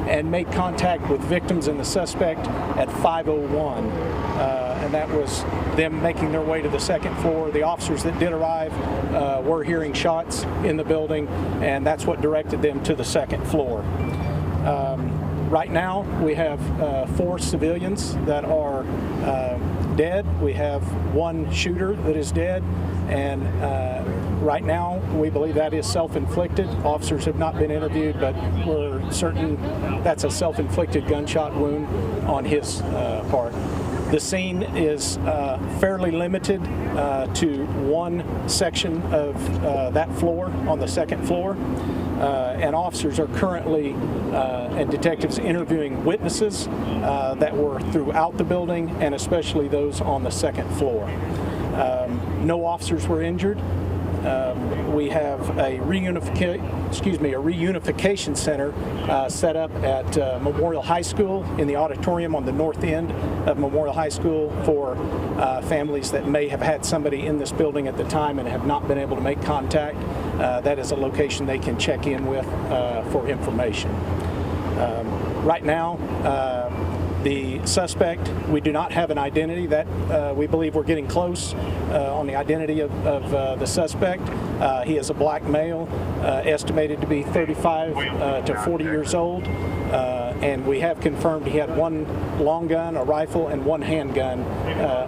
and made contact with victims and the suspect at 5:01. And that was them making their way to the second floor. The officers that did arrive were hearing shots in the building, and that's what directed them to the second floor. Right now, we have 4 civilians that are dead. We have 1 shooter that is dead, and right now, we believe that is self-inflicted. Officers have not been interviewed, but we're certain that's a self-inflicted gunshot wound on his part. The scene is fairly limited to one section of that floor on the second floor. And officers are currently, and detectives interviewing witnesses that were throughout the building, and especially those on the second floor. No officers were injured. We have a reunification center set up at Memorial High School in the auditorium on the north end of Memorial High School for families that may have had somebody in this building at the time and have not been able to make contact. That is a location they can check in with for information. Right now, the suspect, we do not have an identity. That we believe we're getting close on the identity of the suspect. He is a black male, estimated to be 35 to 40 years old, and we have confirmed he had 1 long gun, a rifle, and 1 handgun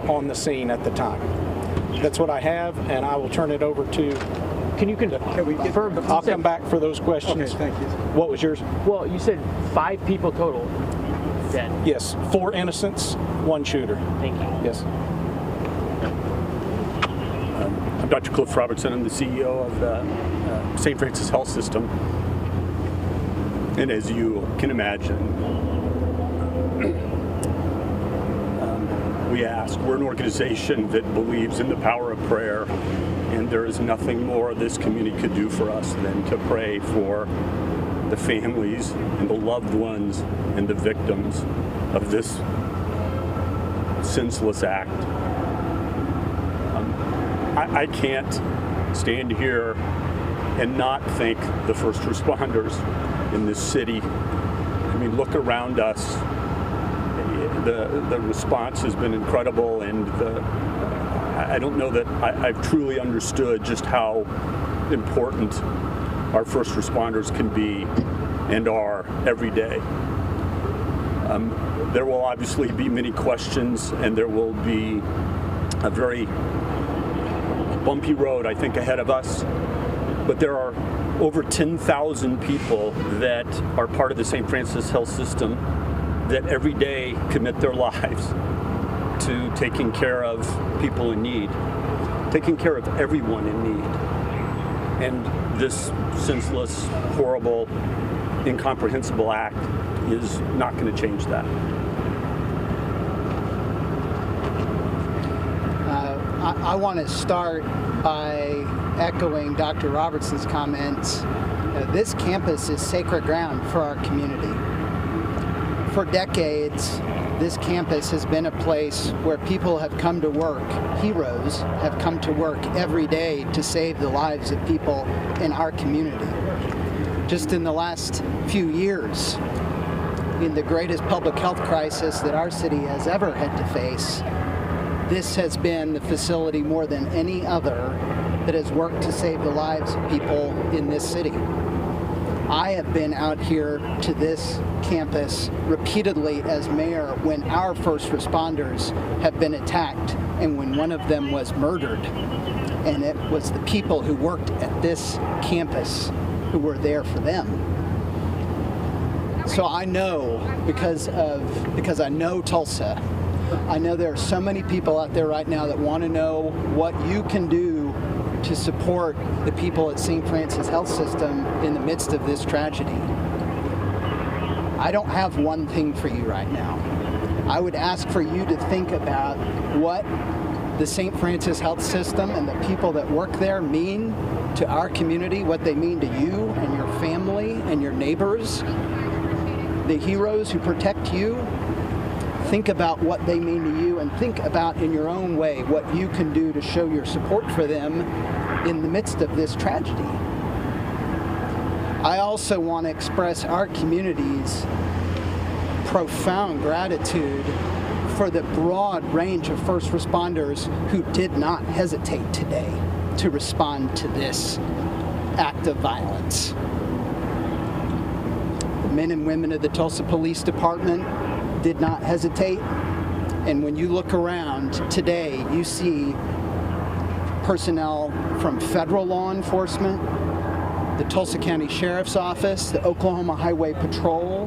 on the scene at the time. That's what I have, and I will turn it over to. Can we confirm? I'll come back for those questions. Okay, thank you. What was yours? Well, you said 5 people total dead. Yes, 4 innocents, 1 shooter. Thank you. Yes. I'm Dr. Cliff Robertson. I'm the CEO of the St. Francis Health System. And as you can imagine, we ask. We're an organization that believes in the power of prayer, and there is nothing more this community could do for us than to pray for the families and the loved ones and the victims of this senseless act. I can't stand here and not thank the first responders in this city. I mean, look around us. The response has been incredible, and I don't know that I've truly understood just how important our first responders can be and are every day. There will obviously be many questions, and there will be a very bumpy road, I think, ahead of us. But there are over 10,000 people that are part of the St. Francis Health System that every day commit their lives to taking care of people in need, taking care of everyone in need. And this senseless, horrible, incomprehensible act is not going to change that. I want to start by echoing Dr. Robertson's comments. This campus is sacred ground for our community. For decades, this campus has been a place where people have come to work, heroes have come to work every day to save the lives of people in our community. Just in the last few years, in the greatest public health crisis that our city has ever had to face, this has been the facility more than any other that has worked to save the lives of people in this city. I have been out here to this campus repeatedly as mayor when our first responders have been attacked and when one of them was murdered. And it was the people who worked at this campus who were there for them. So I know, because I know Tulsa, I know there are so many people out there right now that want to know what you can do to support the people at St. Francis Health System in the midst of this tragedy. I don't have one thing for you right now. I would ask for you to think about what the St. Francis Health System and the people that work there mean to our community, what they mean to you and your family and your neighbors, the heroes who protect you. Think about what they mean to you, and think about in your own way what you can do to show your support for them in the midst of this tragedy. I also want to express our community's profound gratitude for the broad range of first responders who did not hesitate today to respond to this act of violence. The men and women of the Tulsa Police Department did not hesitate. And when you look around today, you see personnel from federal law enforcement, the Tulsa County Sheriff's Office, the Oklahoma Highway Patrol,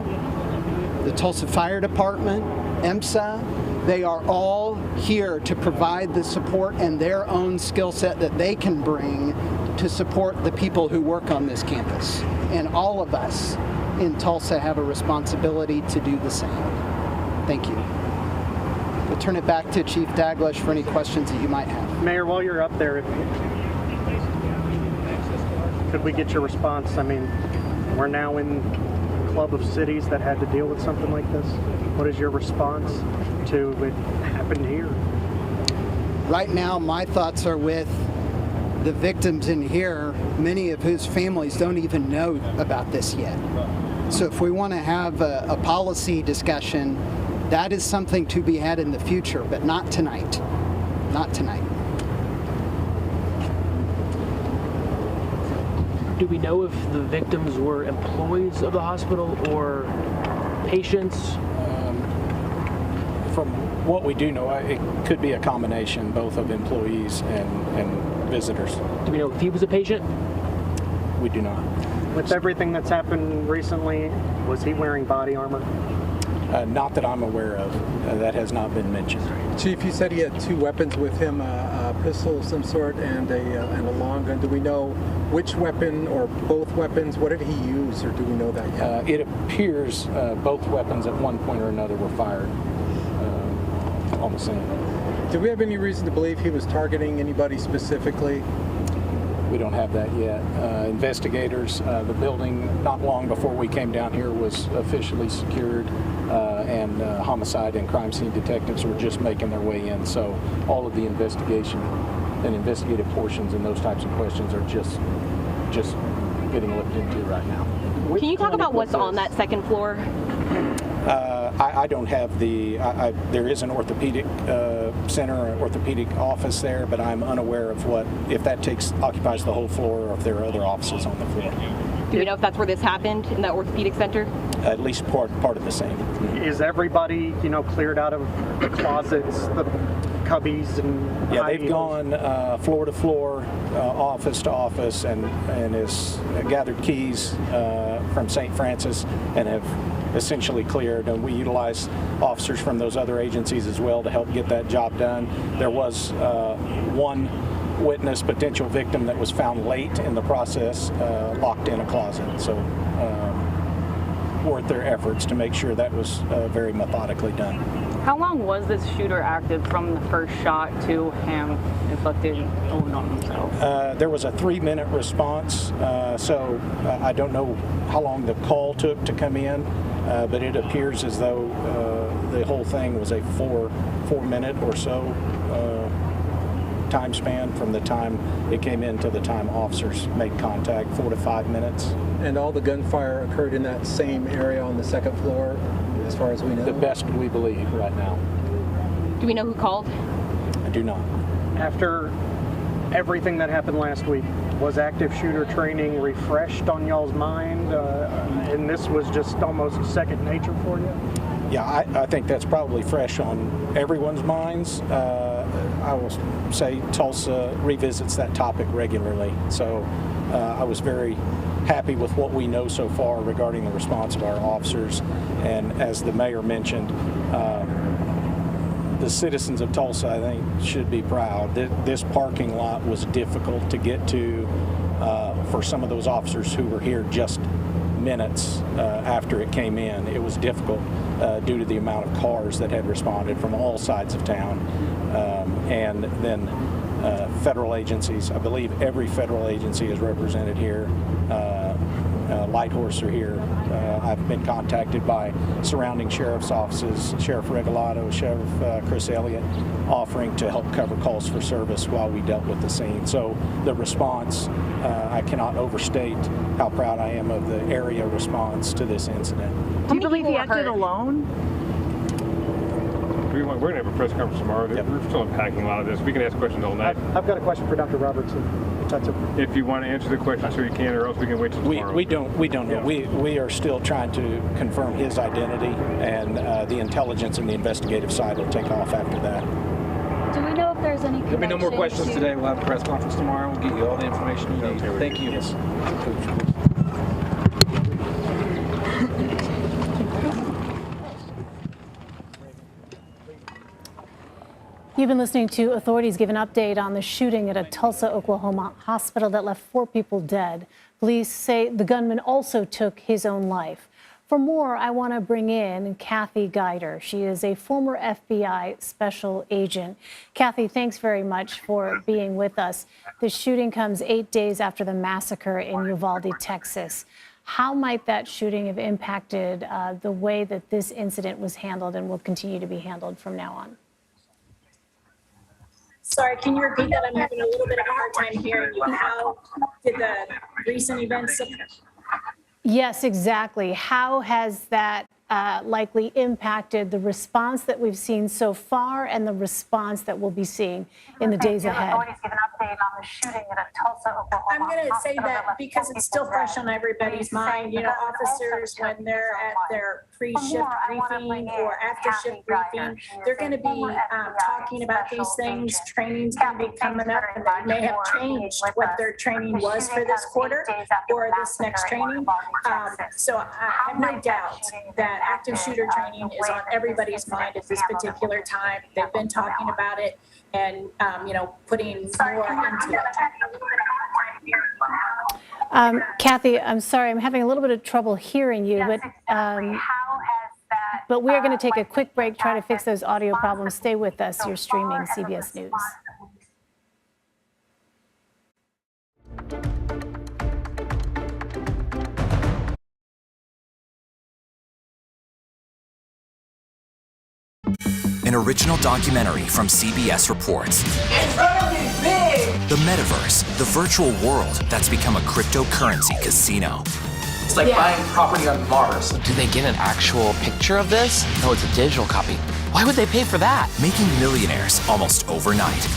the Tulsa Fire Department, EMSA. They are all here to provide the support and their own skill set that they can bring to support the people who work on this campus. And all of us in Tulsa have a responsibility to do the same. Thank you. We'll turn it back to Chief Daglish for any questions that you might have. Mayor, while you're up there, could we get your response? I mean, we're now in a club of cities that had to deal with something like this. What is your response to what happened here? Right now, my thoughts are with the victims in here, many of whose families don't even know about this yet. So if we want to have a policy discussion, that is something to be had in the future, but not tonight. Not tonight. Do we know if the victims were employees of the hospital or patients? From what we do know, it could be a combination, both of employees and visitors. Do we know if he was a patient? We do not. With everything that's happened recently, was he wearing body armor? Not that I'm aware of. That has not been mentioned. Chief, you said he had two weapons with him, a pistol of some sort and a long gun. Do we know which weapon or both weapons? What did he use, or do we know that yet? It appears both weapons at one point or another were fired on the scene. Do we have any reason to believe he was targeting anybody specifically? We don't have that yet. Investigators, the building not long before we came down here was officially secured, and homicide and crime scene detectives were just making their way in. So all of the investigation and investigative portions and those types of questions are just getting looked into right now. Can you talk about what's on that second floor? I don't have the, there is an orthopedic center, an orthopedic office there, but I'm unaware of if that occupies the whole floor or if there are other offices on the floor. Do we know if that's where this happened, in that orthopedic center? At least part of the same. Is everybody, cleared out of the closets, the cubbies, and Yeah, they've gone floor to floor, office to office, and has gathered keys from St. Francis and have essentially cleared. And we utilize officers from those other agencies as well to help get that job done. There was one witness, potential victim, that was found late in the process, locked in a closet. So worth their efforts to make sure that was very methodically done. How long was this shooter active from the first shot to him inflicting a wound on himself? There was a 3-minute response, so I don't know how long the call took to come in, but it appears as though the whole thing was a 4-minute or so time span from the time it came in to the time officers made contact, 4 to 5 minutes. And all the gunfire occurred in that same area on the second floor, as far as we know? The best we believe right now. Do we know who called? I do not. After everything that happened last week, was active shooter training refreshed on y'all's mind? And this was just almost second nature for you? Yeah, I think that's probably fresh on everyone's minds. I will say Tulsa revisits that topic regularly. So I was very happy with what we know so far regarding the response of our officers. And as the mayor mentioned, the citizens of Tulsa, I think, should be proud. This parking lot was difficult to get to for some of those officers who were here just minutes after it came in. It was difficult due to the amount of cars that had responded from all sides of town. And then federal agencies, I believe every federal agency is represented here. Light Horse are here. I've been contacted by surrounding sheriff's offices, Sheriff Regalado, Sheriff Chris Elliott, offering to help cover calls for service while we dealt with the scene. So the response, I cannot overstate how proud I am of the area response to this incident. Do you believe he acted alone? We're going to have a press conference tomorrow. Yep. We're still unpacking a lot of this. We can ask questions all night. I've got a question for Dr. Robertson, if that's okay. If you want to answer the question, so you can, or else we can wait till tomorrow. We don't know. Yeah. We are still trying to confirm his identity, and the intelligence and the investigative side will take off after that. Do we know if there's any There'll be no more connection questions to- today. We'll have a press conference tomorrow. We'll get you all the information you need. Thank you. Yes. You've been listening to authorities give an update on the shooting at a Tulsa, Oklahoma hospital that left 4 people dead. Police say the gunman also took his own life. For more, I want to bring in Kathy Guider. She is a former FBI special agent. Kathy, thanks very much for being with us. The shooting comes 8 days after the massacre in Uvalde, Texas. How might that shooting have impacted the way that this incident was handled and will continue to be handled from now on? Sorry, can you repeat that? I'm having a little bit of a hard time hearing you. How did the recent events? Yes, exactly. How has that likely impacted the response that we've seen so far and the response that we'll be seeing in the days ahead? I'm going to say that because it's still fresh on everybody's mind. You know, officers, when they're at their pre-shift briefing or after-shift briefing, they're going to be talking about these things. Training's going to be coming up, and they may have changed what their training was for this quarter or this next training. So I have no doubt that active shooter training is on everybody's mind at this particular time. They've been talking about it and, you know, putting more into it. Kathy, I'm sorry, I'm having a little bit of trouble hearing you, but we are going to take a quick break, try to fix those audio problems. Stay with us. You're streaming CBS News. An original documentary from CBS reports. It's gonna be big! The metaverse, the virtual world that's become a cryptocurrency casino. It's like buying property on Mars. Do they get an actual picture of this? No, it's a digital copy. Why would they pay for that? Making millionaires almost overnight.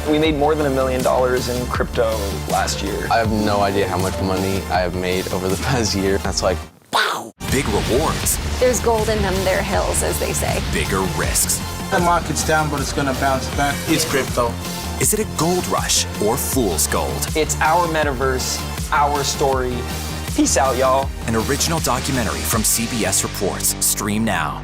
We made more than $1 million in crypto last year. I have no idea how much money I have made over the past year. That's like, wow! Big rewards. There's gold in them, there hills, as they say. Bigger risks. The market's down, but it's gonna bounce back. It's crypto. Is it a gold rush or fool's gold? It's our metaverse, our story. Peace out, y'all. An original documentary from CBS Reports. Stream now.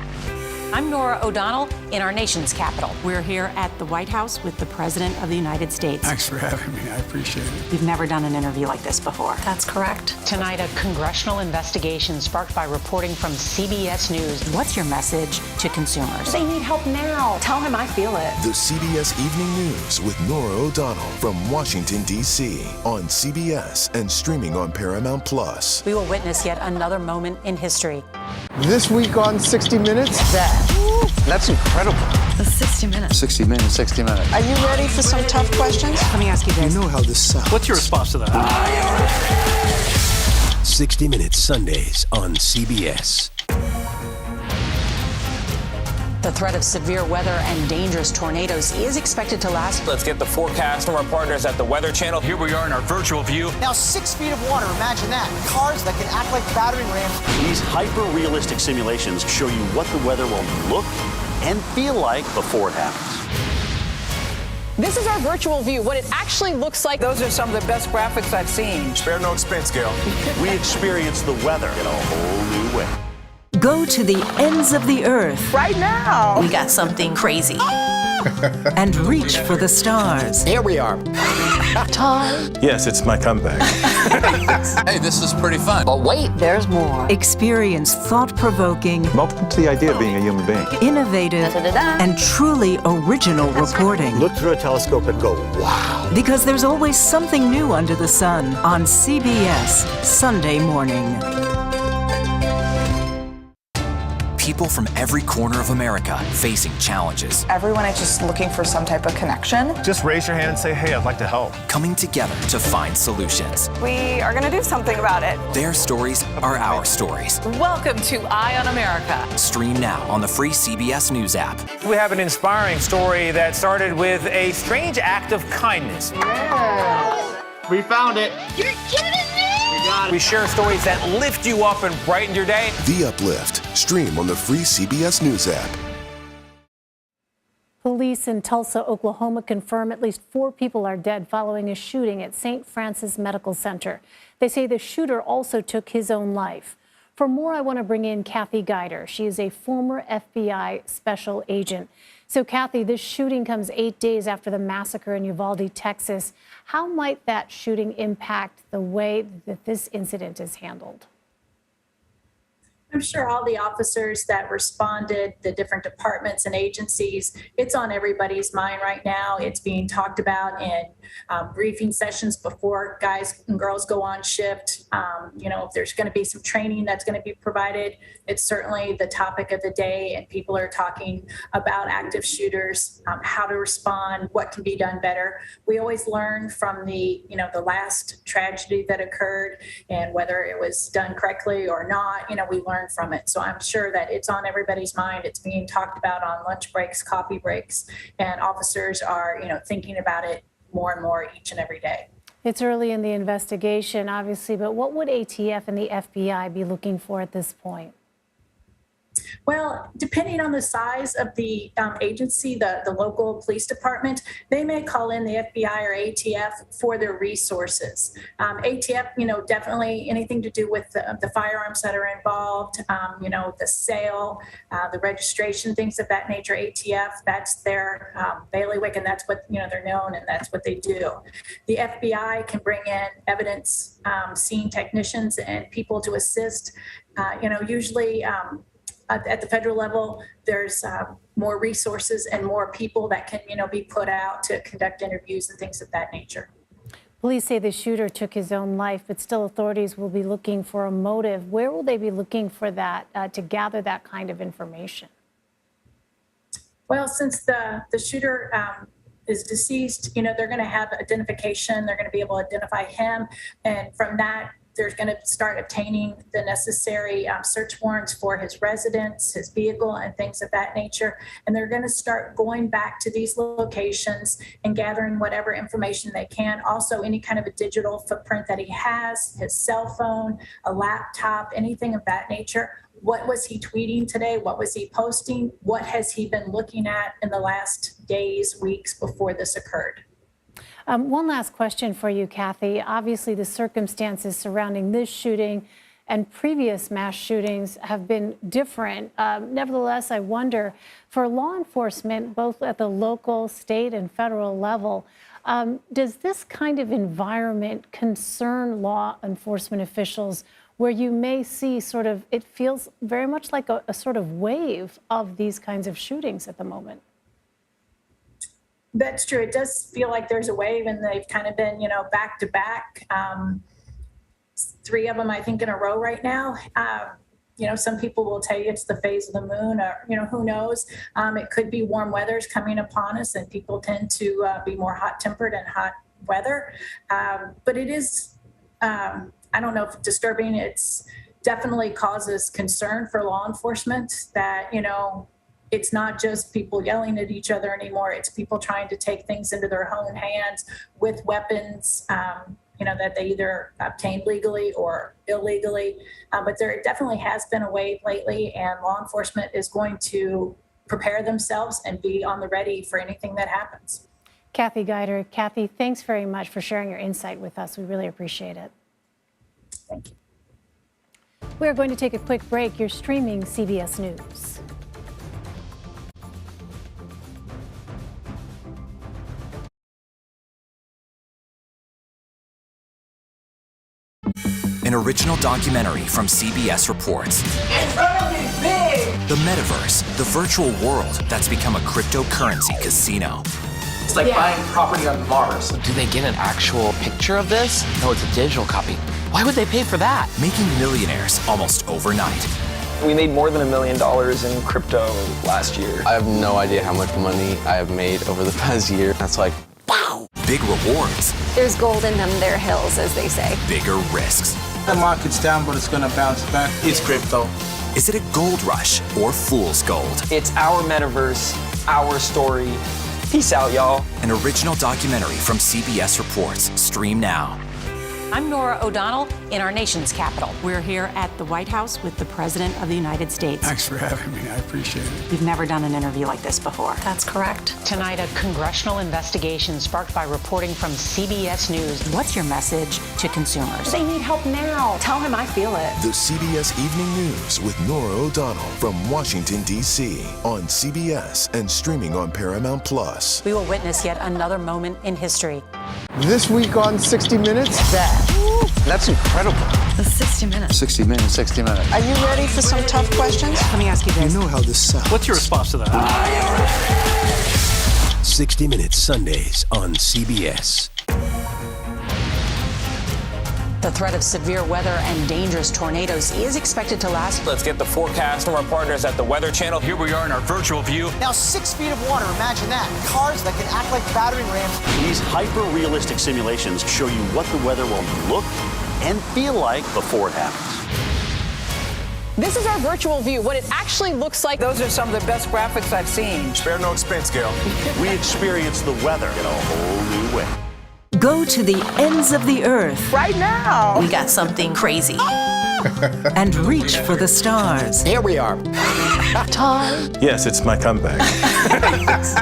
I'm Nora O'Donnell in our nation's capital. We're here at the White House with the President of the United States. Thanks for having me. I appreciate it. We've never done an interview like this before. That's correct. Tonight, a congressional investigation sparked by reporting from CBS News. What's your message to consumers? They need help now. Tell him I feel it. The CBS Evening News with Nora O'Donnell from Washington, D.C. on CBS and streaming on Paramount Plus. We will witness yet another moment in history. This week on 60 Minutes, that's incredible. 60 minutes. 60 minutes. 60 minutes. Are you ready for some tough questions? Let me ask you this. You know how this sounds. What's your response to that? 60 Minutes Sundays on CBS. The threat of severe weather and dangerous tornadoes is expected to last. Let's get the forecast from our partners at the Weather Channel. Here we are in our virtual view. Now 6 feet of water, imagine that. Cars that can act like battering rams. These hyper-realistic simulations show you what the weather will look and feel like before it happens. This is our virtual view, what it actually looks like. Those are some of the best graphics I've seen. Spare no expense, Gail. We experience the weather in a whole new way. Go to the ends of the earth. Right now. We got something crazy. and reach for the stars. Here we are. Time. Yes, it's my comeback. Hey, this is pretty fun. But wait, there's more. Experience thought-provoking, Welcome to the idea of being a human being. innovative, and truly original reporting. Look through a telescope and go, wow. Because there's always something new under the sun on CBS Sunday morning. People from every corner of America facing challenges. Everyone is just looking for some type of connection. Just raise your hand and say, hey, I'd like to help. Coming together to find solutions. We are going to do something about it. Their stories are our stories. Welcome to Eye on America. Stream now on the free CBS News app. We have an inspiring story that started with a strange act of kindness. We found it. You're kidding me! We share stories that lift you up and brighten your day. The Uplift. Stream on the free CBS News app. Police in Tulsa, Oklahoma confirm at least 4 people are dead following a shooting at St. Francis Medical Center. They say the shooter also took his own life. For more, I want to bring in Kathy Guider. She is a former FBI special agent. So, Kathy, this shooting comes 8 days after the massacre in Uvalde, Texas. How might that shooting impact the way that this incident is handled? I'm sure all the officers that responded, the different departments and agencies, it's on everybody's mind right now. It's being talked about in briefing sessions before guys and girls go on shift. If there's going to be some training that's going to be provided, it's certainly the topic of the day, and people are talking about active shooters, how to respond, what can be done better. We always learn from the last tragedy that occurred, and whether it was done correctly or not, we learn from it. So I'm sure that it's on everybody's mind. It's being talked about on lunch breaks, coffee breaks, and officers are, thinking about it more and more each and every day. It's early in the investigation, obviously, but what would ATF and the FBI be looking for at this point? Well, depending on the size of the agency, the local police department, they may call in the FBI or ATF for their resources. ATF, definitely anything to do with the firearms that are involved, the sale, the registration, things of that nature. ATF, that's their bailiwick, and that's what, they're known, and that's what they do. The FBI can bring in evidence, scene technicians and people to assist, usually at the federal level, there's more resources and more people that can, be put out to conduct interviews and things of that nature. Police say the shooter took his own life, but still authorities will be looking for a motive. Where will they be looking for that, to gather that kind of information? Well, since the shooter is deceased, they're going to have identification. They're going to be able to identify him. And from that, they're going to start obtaining the necessary search warrants for his residence, his vehicle, and things of that nature. And they're going to start going back to these locations and gathering whatever information they can. Also, any kind of a digital footprint that he has, his cell phone, a laptop, anything of that nature. What was he tweeting today? What was he posting? What has he been looking at in the last days, weeks before this occurred? One last question for you, Kathy. Obviously, the circumstances surrounding this shooting and previous mass shootings have been different. Nevertheless, I wonder, for law enforcement, both at the local, state, and federal level, does this kind of environment concern law enforcement officials where you may see it feels very much like a sort of wave of these kinds of shootings at the moment? That's true. It does feel like there's a wave, and they've kind of been, back to back. 3 of them, I think, in a row right now. Some people will tell you it's the phase of the moon, or, who knows? It could be warm weather's coming upon us, and people tend to be more hot-tempered and hot weather. But it is, I don't know if disturbing. It's definitely causes concern for law enforcement that, it's not just people yelling at each other anymore. It's people trying to take things into their own hands with weapons, that they either obtained legally or illegally. But there definitely has been a wave lately, and law enforcement is going to prepare themselves and be on the ready for anything that happens. Kathy Guider. Kathy, thanks very much for sharing your insight with us. We really appreciate it. Thank you. We're going to take a quick break. You're streaming CBS News. original documentary from CBS reports. It's gonna be big! The metaverse, the virtual world that's become a cryptocurrency casino. It's like buying property on Mars. Do they get an actual picture of this? No, it's a digital copy. Why would they pay for that? Making millionaires almost overnight. We made more than $1 million in crypto last year. I have no idea how much money I have made over the past year. That's like, wow. Big rewards. There's gold in them, there hills, as they say. Bigger risks. The market's down, but it's going to bounce back. It's crypto. Is it a gold rush or fool's gold? It's our metaverse, our story. Peace out, y'all. An original documentary from CBS Reports. Stream now. I'm Nora O'Donnell in our nation's capital. We're here at the White House with the President of the United States. Thanks for having me. I appreciate it. You've never done an interview like this before. That's correct. Tonight, a congressional investigation sparked by reporting from CBS News. What's your message to consumers? They need help now. Tell him I feel it. The CBS Evening News with Nora O'Donnell from Washington, D.C. on CBS and streaming on Paramount Plus. We will witness yet another moment in history. This week on 60 Minutes, That's incredible. The 60 Minutes. 60 minutes, 60 minutes. Are you ready for some tough questions? Let me ask you this. You know how this sounds. What's your response to that? 60 Minutes Sundays on CBS. The threat of severe weather and dangerous tornadoes is expected to last. Let's get the forecast from our partners at the Weather Channel. Here we are in our virtual view. Now 6 feet of water, imagine that. Cars that can act like battering rams. These hyper-realistic simulations show you what the weather will look and feel like before it happens. This is our virtual view, what it actually looks like. Those are some of the best graphics I've seen. Spare no expense, Gail. We experience the weather in a whole new way. Go to the ends of the earth Right now. We got something crazy. and reach for the stars. Here we are. Yes, it's my comeback.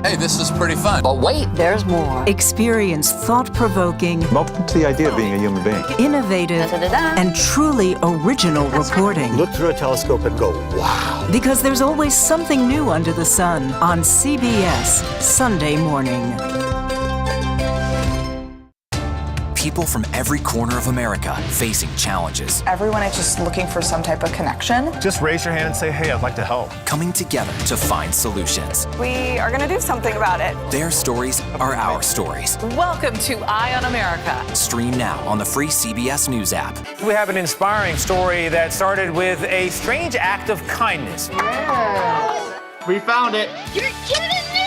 Hey, this is pretty fun. But wait, there's more. Experience thought-provoking, I'm open to the idea of being a human being. innovative, and truly original reporting. Look through a telescope and go, wow. Because there's always something new under the sun on CBS Sunday morning. People from every corner of America facing challenges. Everyone is just looking for some type of connection. Just raise your hand and say, hey, I'd like to help. Coming together to find solutions. We are going to do something about it. Their stories are our stories. Welcome to Eye on America. Stream now on the free CBS News app. We have an inspiring story that started with a strange act of kindness. We found it. You're kidding me!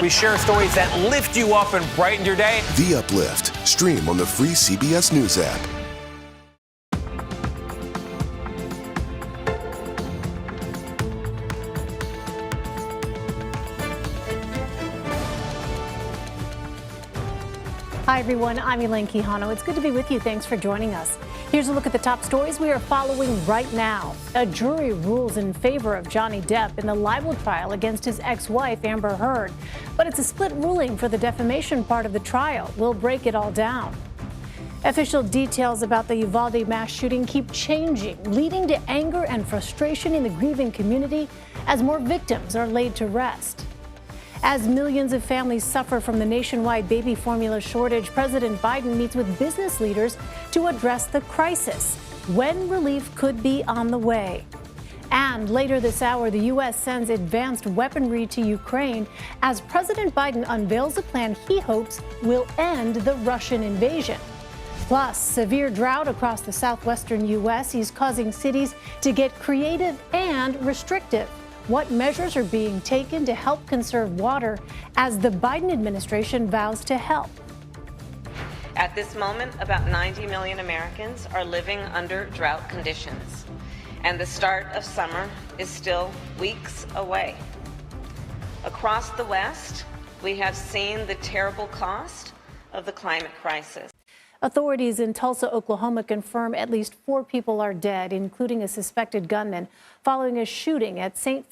We share stories that lift you up and brighten your day. The Uplift. Stream on the free CBS News app. Hi, everyone. I'm Elaine Quijano. It's good to be with you. Thanks for joining us. Here's a look at the top stories we are following right now. A jury rules in favor of Johnny Depp in the libel trial against his ex-wife, Amber Heard. But it's a split ruling for the defamation part of the trial. We'll break it all down. Official details about the Uvalde mass shooting keep changing, leading to anger and frustration in the grieving community as more victims are laid to rest. As millions of families suffer from the nationwide baby formula shortage, President Biden meets with business leaders to address the crisis, when relief could be on the way. And later this hour, the U.S. sends advanced weaponry to Ukraine as President Biden unveils a plan he hopes will end the Russian invasion. Plus, severe drought across the southwestern U.S. is causing cities to get creative and restrictive. What measures are being taken to help conserve water as the Biden administration vows to help? At this moment, about 90 million Americans are living under drought conditions, and the start of summer is still weeks away. Across the West, we have seen the terrible cost of the climate crisis. Authorities in Tulsa, Oklahoma confirm at least 4 people are dead, including a suspected gunman, following a shooting at St.